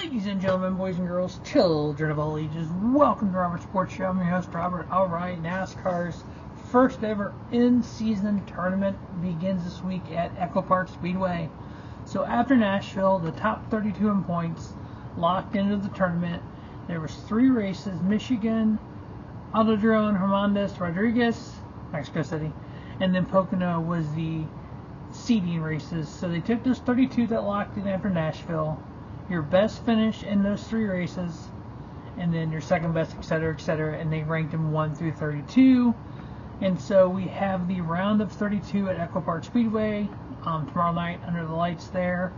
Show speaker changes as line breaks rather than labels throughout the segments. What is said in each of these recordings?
Ladies and gentlemen, boys and girls, children of all ages, welcome to Robert Sports Show. I'm your host, Robert. Alright, NASCAR's first ever in-season tournament begins this week at Echo Park Speedway. So after Nashville, the top 32 in points locked into the tournament. There was 3 races: Michigan, Autodromo and Hermanos, Rodriquez, Mexico City, and then Pocono was the seeding races. So they took those 32 that locked in after Nashville, your best finish in those 3 races, and then your second best, etc., and they ranked them 1 through 32. And so we have the round of 32 at Echo Park Speedway tomorrow night under the lights there,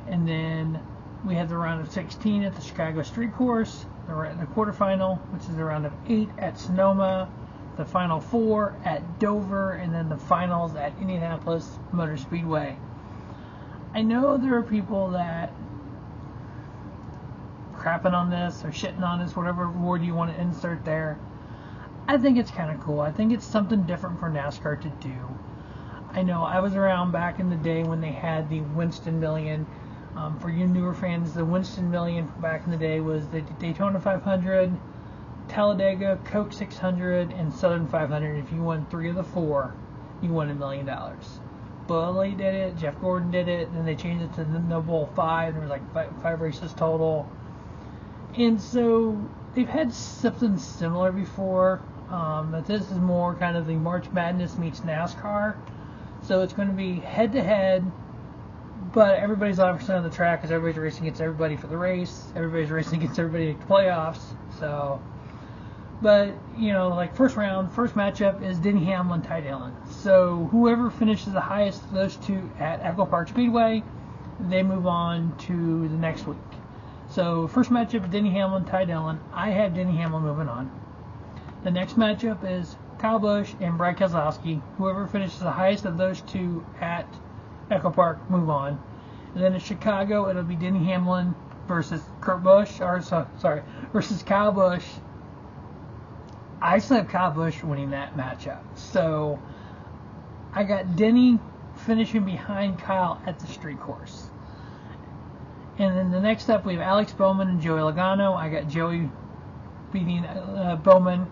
and then we have the round of 16 at the Chicago Street Course, the quarterfinal, which is the round of 8 at Sonoma, the final 4 at Dover, and then the finals at Indianapolis Motor Speedway. I know there are people that crapping on this or shitting on this, whatever word you want to insert there. I think it's kind of cool. I think it's something different for NASCAR to do. I know I was around back in the day when they had the Winston Million. For you newer fans, the Winston Million back in the day was the Daytona 500, Talladega, Coke 600, and Southern 500. If you won 3 of the 4, you won $1 million. Bully did it, Jeff Gordon did it, and then they changed it to the No Bull 5. There was like 5 races total. And so they've had something similar before, but this is more kind of the March Madness meets NASCAR. So it's going to be head-to-head, but everybody's obviously on the track because everybody's racing against everybody for the race. Everybody's racing against everybody in the playoffs. So, but, you know, like first matchup is Denny Hamlin, Ty Dillon. So whoever finishes the highest of those 2 at Echo Park Speedway, they move on to the next week. So first matchup, Denny Hamlin, Ty Dillon. I have Denny Hamlin moving on. The next matchup is Kyle Busch and Brad Keselowski. Whoever finishes the highest of those 2 at Echo Park, move on. And then in Chicago, it'll be Denny Hamlin versus versus Kyle Busch. I still have Kyle Busch winning that matchup. So I got Denny finishing behind Kyle at the street course. And then the next up, we have Alex Bowman and Joey Logano. I got Joey beating Bowman.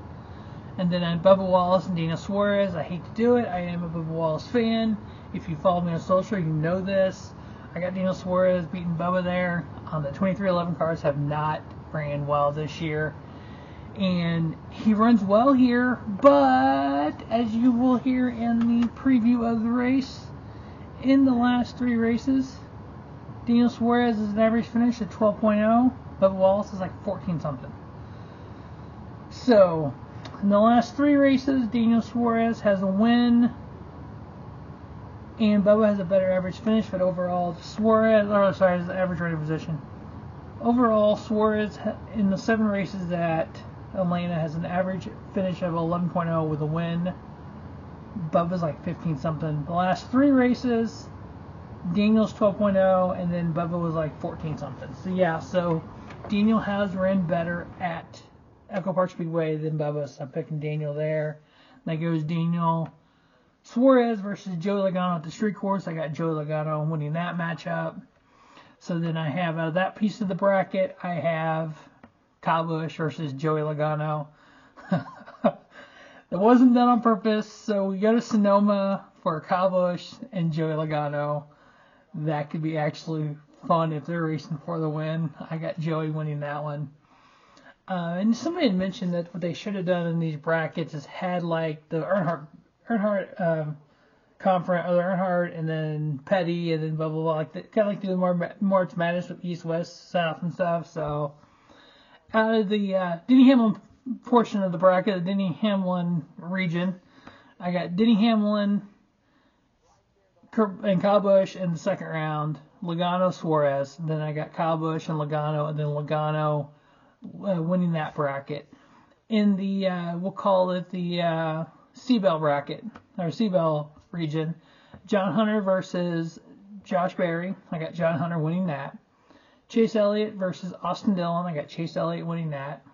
And then Bubba Wallace and Daniel Suarez. I hate to do it. I am a Bubba Wallace fan. If you follow me on social, you know this. I got Daniel Suarez beating Bubba there. The 2311 cars have not ran well this year. And he runs well here, but as you will hear in the preview of the race, in the last 3 races, Daniel Suarez is an average finish at 12.0. Bubba Wallace is like 14-something. So, in the last 3 races, Daniel Suarez has a win, and Bubba has a better average finish, but overall, his average rating position. Overall, Suarez in the 7 races at Atlanta has an average finish of 11.0 with a win. Bubba's like 15-something. The last 3 races, Daniel's 12.0, and then Bubba was like 14-something. So yeah, so Daniel has ran better at Echo Park Speedway than Bubba, so I'm picking Daniel there. That goes Daniel Suarez versus Joey Logano at the street course. I got Joey Logano winning that matchup. So then I have out of that piece of the bracket, I have Kyle Busch versus Joey Logano. It wasn't done on purpose, so we go to Sonoma for Kyle Busch and Joey Logano. That could be actually fun if they're racing for the win. I got Joey winning that one. And somebody had mentioned that what they should have done in these brackets is had like the Earnhardt conference, or the Earnhardt, and then Petty, and then blah blah blah, like kind of like doing more March Madness with East, West, South, and stuff. So out of the Denny Hamlin portion of the bracket, the Denny Hamlin region, I got Denny Hamlin and Kyle Busch in the second round, Logano, Suarez. Then I got Kyle Busch and Logano, and then Logano winning that bracket. In the, we'll call it the Seabell bracket, or Seabell region, John Hunter versus Josh Berry. I got John Hunter winning that. Chase Elliott versus Austin Dillon. I got Chase Elliott winning that.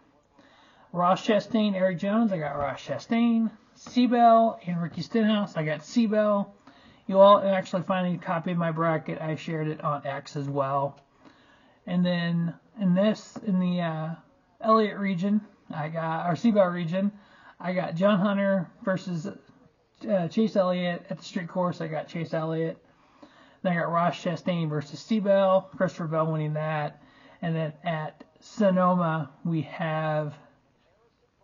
Ross Chastain, Eric Jones. I got Ross Chastain. Seabell and Ricky Stenhouse. I got Seabell. You'll all actually find a copy of my bracket. I shared it on X as well. And then in the Elliott region, our Seabell region, I got John Hunter versus Chase Elliott at the street course. I got Chase Elliott. Then I got Ross Chastain versus Seabell. Christopher Bell winning that. And then at Sonoma, we have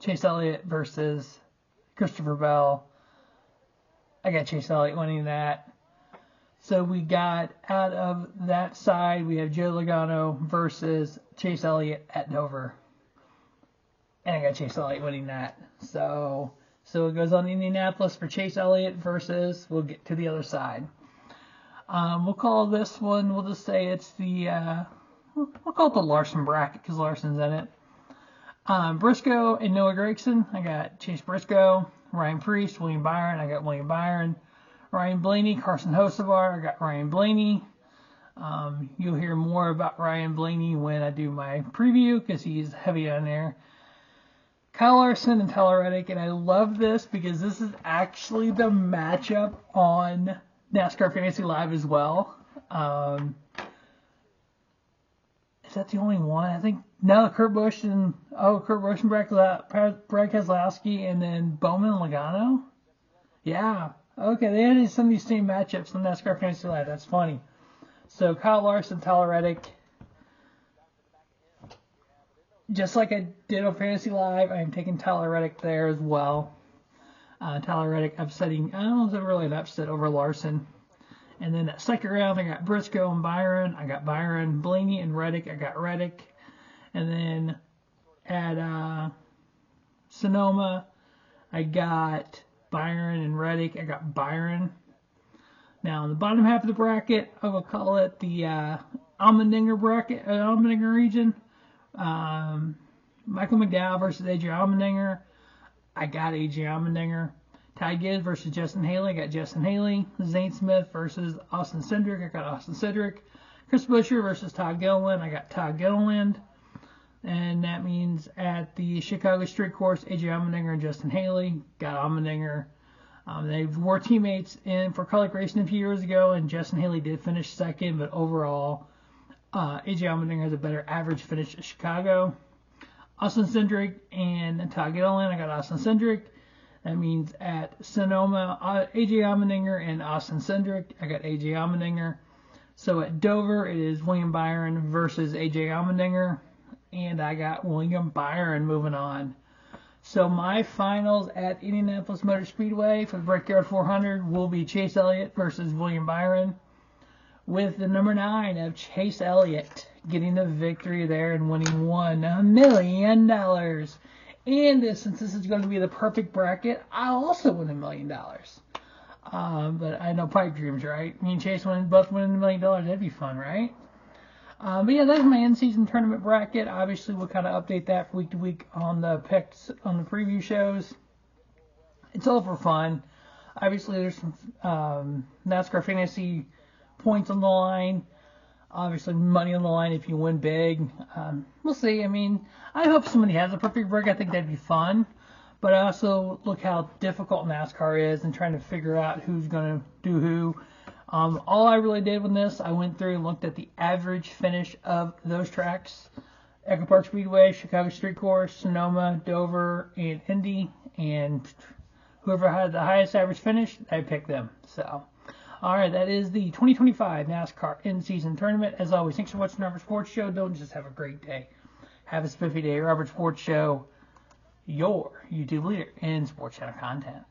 Chase Elliott versus Christopher Bell. I got Chase Elliott winning that. So we got, out of that side, we have Joe Logano versus Chase Elliott at Dover. And I got Chase Elliott winning that. So it goes on Indianapolis for Chase Elliott versus, we'll get to the other side. We'll call this one, we'll just say it's the, we'll call it the Larson bracket because Larson's in it. Briscoe and Noah Gragson, I got Chase Briscoe. Ryan Preece, William Byron, I got William Byron. Ryan Blaney, Carson Hocevar, I got Ryan Blaney. You'll hear more about Ryan Blaney when I do my preview because he's heavy on there. Kyle Larson and Tyler Reddick, and I love this because this is actually the matchup on NASCAR Fantasy Live as well. Is that the only one? I think no. Kurt Busch and Brad Keselowski, and then Bowman and Logano. Yeah. Okay, they had some of these same matchups on NASCAR Fantasy Live. That's funny. So Kyle Larson, Tyler Reddick. Just like I did on Fantasy Live, I am taking Tyler Reddick there as well. Tyler Reddick upsetting, I don't know if it's really an upset over Larson. And then that second round, I got Briscoe and Byron. I got Byron, Blaney, and Reddick. I got Reddick. And then at Sonoma, I got Byron and Reddick. I got Byron. Now, in the bottom half of the bracket, I will call it the Allmendinger bracket, Allmendinger region. Michael McDowell versus AJ Allmendinger. I got AJ Allmendinger. Ty Gibbs versus Justin Haley. I got Justin Haley. Zane Smith versus Austin Cindric. I got Austin Cindric. Chris Buescher versus Todd Gilliland. I got Todd Gilliland. And that means at the Chicago Street Course, AJ Allmendinger and Justin Haley. Got Allmendinger. They were teammates for Colic Racing a few years ago, and Justin Haley did finish second, but overall, AJ Allmendinger has a better average finish at Chicago. Austin Cindric and Todd Gilliland. I got Austin Cindric. That means at Sonoma, AJ Allmendinger and Austin Cindric. I got AJ Allmendinger. So at Dover, it is William Byron versus AJ Allmendinger. And I got William Byron moving on. So my finals at Indianapolis Motor Speedway for the Brickyard 400 will be Chase Elliott versus William Byron, with the number 9 of Chase Elliott getting the victory there and winning $1 million. And since this is going to be the perfect bracket, I'll also win $1 million. But I know pipe dreams, right? Me and Chase both winning $1 million. That'd be fun, right? But yeah, that's my in-season tournament bracket. Obviously, we'll kind of update that from week to week on the picks on the preview shows. It's all for fun. Obviously, there's some NASCAR fantasy points on the line. Obviously, money on the line if you win big. We'll see. I mean, I hope somebody has a perfect break. I think that'd be fun. But I also look how difficult NASCAR is and trying to figure out who's going to do who. All I really did with this, I went through and looked at the average finish of those tracks. Echo Park Speedway, Chicago Street Course, Sonoma, Dover, and Indy. And whoever had the highest average finish, I picked them. So, alright, that is the 2025 NASCAR in-season tournament. As always, thanks for watching the Robert Sports Show. Don't just have a great day. Have a spiffy day. Robert Sports Show, your YouTube leader in sports channel content.